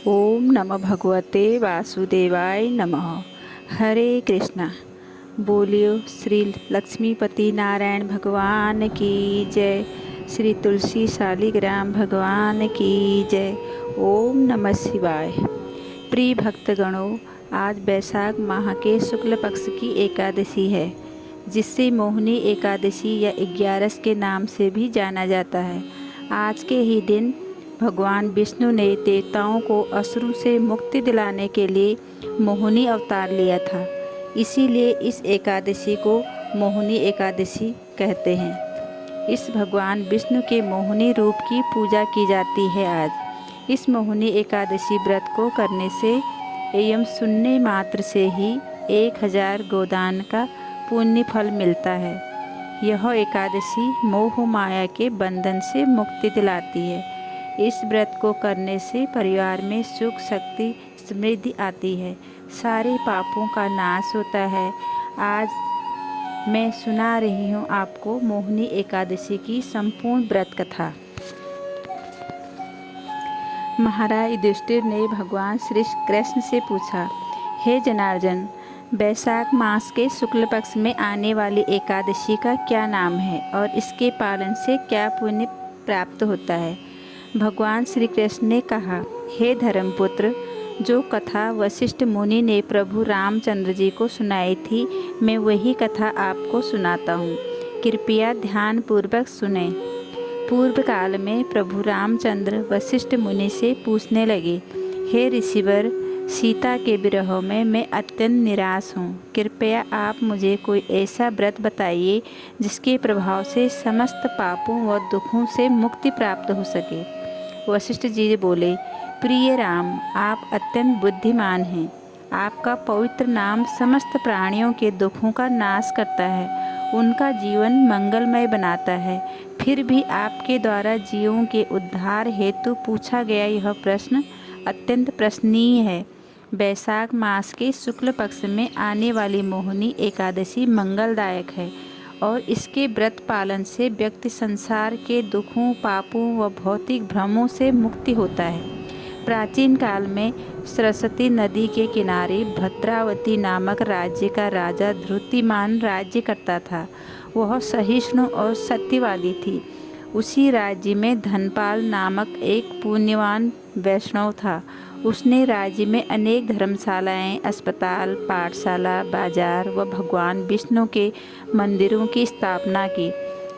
ओम नमः भगवते वासुदेवाय नमः। हरे कृष्णा। बोलियो श्री लक्ष्मीपति नारायण भगवान की जय। श्री तुलसी शालिग्राम भगवान की जय। ओम नमः शिवाय। प्रिय भक्तगणों, आज वैशाख माह के शुक्ल पक्ष की एकादशी है, जिससे मोहिनी एकादशी या 11 के नाम से भी जाना जाता है। आज के ही दिन भगवान विष्णु ने देवताओं को असुरों से मुक्ति दिलाने के लिए मोहिनी अवतार लिया था। इसीलिए इस एकादशी को मोहिनी एकादशी कहते हैं। इस भगवान विष्णु के मोहिनी रूप की पूजा की जाती है। आज इस मोहिनी एकादशी व्रत को करने से एवं सुनने मात्र से ही 1000 गोदान का पुण्य फल मिलता है। यह एकादशी मोह माया के बंधन से मुक्ति दिलाती है। इस व्रत को करने से परिवार में सुख शक्ति समृद्धि आती है, सारे पापों का नाश होता है। आज मैं सुना रही हूँ आपको मोहिनी एकादशी की संपूर्ण व्रत कथा। महाराज युधिष्ठिर ने भगवान श्री कृष्ण से पूछा, हे जनार्दन, वैशाख मास के शुक्ल पक्ष में आने वाली एकादशी का क्या नाम है और इसके पालन से क्या पुण्य प्राप्त होता है। भगवान श्री कृष्ण ने कहा, हे धर्मपुत्र, जो कथा वशिष्ठ मुनि ने प्रभु रामचंद्र जी को सुनाई थी, मैं वही कथा आपको सुनाता हूँ। कृपया ध्यानपूर्वक सुने। पूर्व काल में प्रभु रामचंद्र वशिष्ठ मुनि से पूछने लगे, हे ऋषिवर, सीता के विरह में मैं अत्यंत निराश हूँ। कृपया आप मुझे कोई ऐसा व्रत बताइए जिसके प्रभाव से समस्त पापों व दुखों से मुक्ति प्राप्त हो सके। वशिष्ठ जी बोले, प्रिय राम, आप अत्यंत बुद्धिमान हैं। आपका पवित्र नाम समस्त प्राणियों के दुखों का नाश करता है, उनका जीवन मंगलमय बनाता है। फिर भी आपके द्वारा जीवों के उद्धार हेतु पूछा गया यह प्रश्न अत्यंत प्रश्नीय है। वैशाख मास के शुक्ल पक्ष में आने वाली मोहिनी एकादशी मंगलदायक है और इसके व्रत पालन से व्यक्ति संसार के दुखों, पापों व भौतिक भ्रमों से मुक्ति होता है। प्राचीन काल में सरस्वती नदी के किनारे भद्रावती नामक राज्य का राजा ध्रुतिमान राज्य करता था। वह सहिष्णु और सत्यवादी थी। उसी राज्य में धनपाल नामक एक पुण्यवान वैष्णव था। उसने राज्य में अनेक धर्मशालाएं, अस्पताल, पाठशाला, बाजार व भगवान विष्णु के मंदिरों की स्थापना की।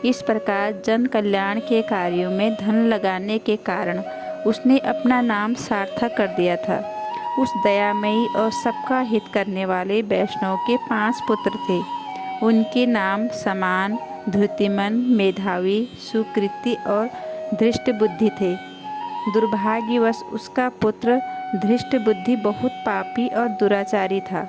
इस प्रकार जन कल्याण के कार्यों में धन लगाने के कारण उसने अपना नाम सार्थक कर दिया था। उस दयामयी और सबका हित करने वाले वैष्णव के 5 पुत्र थे। उनके नाम समान, धृतिमन, मेधावी, सुकृति और धृष्ट बुद्धि थे। दुर्भाग्यवश उसका पुत्र धृष्ट बुद्धि बहुत पापी और दुराचारी था।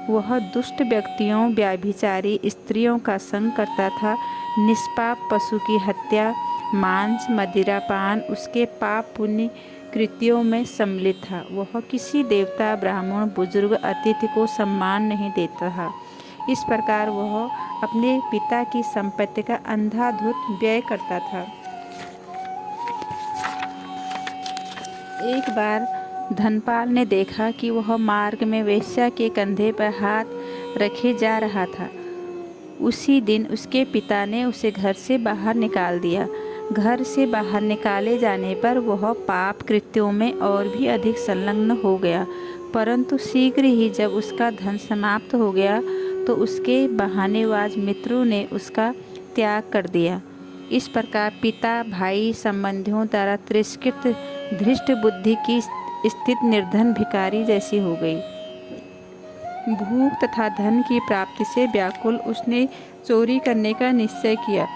वह दुष्ट व्यक्तियों, व्याभिचारी स्त्रियों का संग करता था। निष्पाप पशु की हत्या, मांस, मदिरापान उसके पाप पुण्य कृत्यों में सम्मिलित था। वह किसी देवता, ब्राह्मण, बुजुर्ग, अतिथि को सम्मान नहीं देता था। इस प्रकार वह अपने पिता की संपत्ति का अंधाधुंध व्यय करता था। एक बार धनपाल ने देखा कि वह मार्ग में वेश्या के कंधे पर हाथ रखे जा रहा था। उसी दिन उसके पिता ने उसे घर से बाहर निकाल दिया। घर से बाहर निकाले जाने पर वह पाप कृत्यों में और भी अधिक संलग्न हो गया। परंतु शीघ्र ही जब उसका धन समाप्त हो गया तो उसके बहानेबाज मित्रों ने उसका त्याग कर दिया। इस प्रकार पिता, भाई, संबंधियों द्वारा तिरस्कृत धृष्ट बुद्धि की स्थिति निर्धन भिखारी जैसी हो गई। भूख तथा धन की प्राप्ति से व्याकुल उसने चोरी करने का निश्चय किया,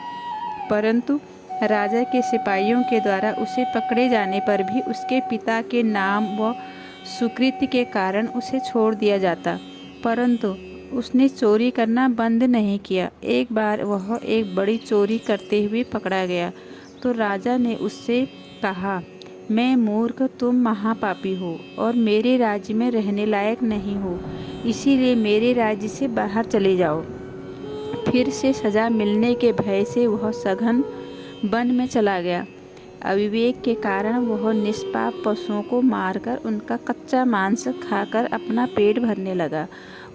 परंतु राजा के सिपाहियों के द्वारा उसे पकड़े जाने पर भी उसके पिता के नाम व सुकृति के कारण उसे छोड़ दिया जाता। परंतु उसने चोरी करना बंद नहीं किया। एक बार वह एक बड़ी चोरी करते हुए पकड़ा गया तो राजा ने उससे कहा, मैं मूर्ख, तुम महापापी हो और मेरे राज्य में रहने लायक नहीं हो, इसीलिए मेरे राज्य से बाहर चले जाओ। फिर से सजा मिलने के भय से वह सघन वन में चला गया। अविवेक के कारण वह निष्पाप पशुओं को मारकर उनका कच्चा मांस खाकर अपना पेट भरने लगा।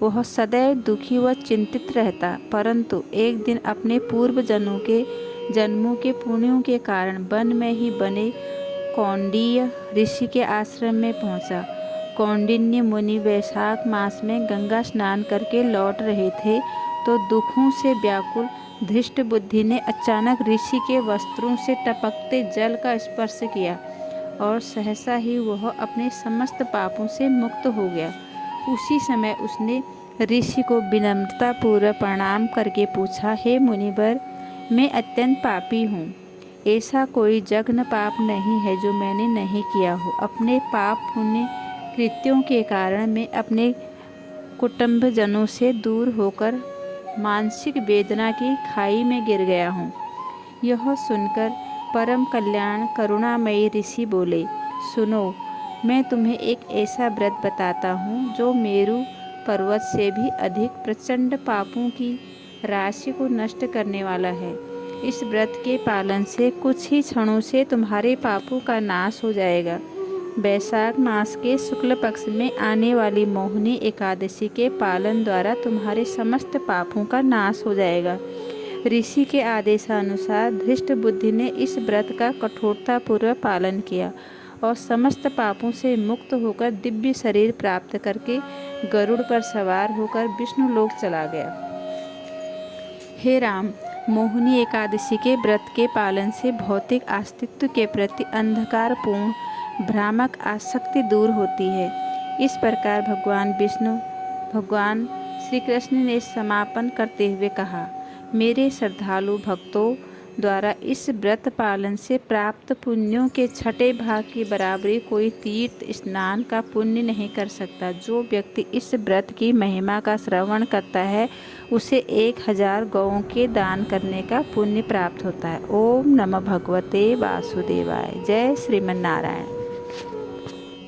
वह सदैव दुखी व चिंतित रहता, परंतु एक दिन अपने पूर्व जन्मों के पुण्यों के कारण वन में ही बने कौंडिन्य ऋषि के आश्रम में पहुंचा। कौंडिन्य मुनि वैशाख मास में गंगा स्नान करके लौट रहे थे तो दुखों से व्याकुल धृष्ट बुद्धि ने अचानक ऋषि के वस्त्रों से टपकते जल का स्पर्श किया और सहसा ही वह अपने समस्त पापों से मुक्त हो गया। उसी समय उसने ऋषि को विनम्रतापूर्वक प्रणाम करके पूछा, हे मुनिवर, मैं अत्यंत पापी हूँ। ऐसा कोई जघन्य पाप नहीं है जो मैंने नहीं किया हो। अपने पाप पुण्य कृत्यों के कारण मैं अपने कुटुंबजनों से दूर होकर मानसिक वेदना की खाई में गिर गया हूँ। यह सुनकर परम कल्याण करुणामयी ऋषि बोले, सुनो, मैं तुम्हें एक ऐसा व्रत बताता हूँ जो मेरु पर्वत से भी अधिक प्रचंड पापों की राशि को नष्ट करने वाला है। इस व्रत के पालन से कुछ ही क्षणों से तुम्हारे पापों का नाश हो जाएगा। वैशाख मास के शुक्ल पक्ष में आने वाली मोहिनी एकादशी के पालन द्वारा तुम्हारे समस्त पापों का नाश हो जाएगा। ऋषि के आदेशानुसार धृष्ट बुद्धि ने इस व्रत का कठोरतापूर्वक पालन किया और समस्त पापों से मुक्त होकर दिव्य शरीर प्राप्त करके गरुड़ पर सवार होकर विष्णु लोक चला गया। हे राम, मोहिनी एकादशी के व्रत के पालन से भौतिक अस्तित्व के प्रति अंधकारपूर्ण भ्रामक आसक्ति दूर होती है। इस प्रकार भगवान श्री कृष्ण ने समापन करते हुए कहा, मेरे श्रद्धालु भक्तों द्वारा इस व्रत पालन से प्राप्त पुण्यों के छठे भाग की बराबरी कोई तीर्थ स्नान का पुण्य नहीं कर सकता। जो व्यक्ति इस व्रत की महिमा का श्रवण करता है उसे 1000 गौओं के दान करने का पुण्य प्राप्त होता है। ओम नमः भगवते वासुदेवाय। जय श्रीमन्नारायण।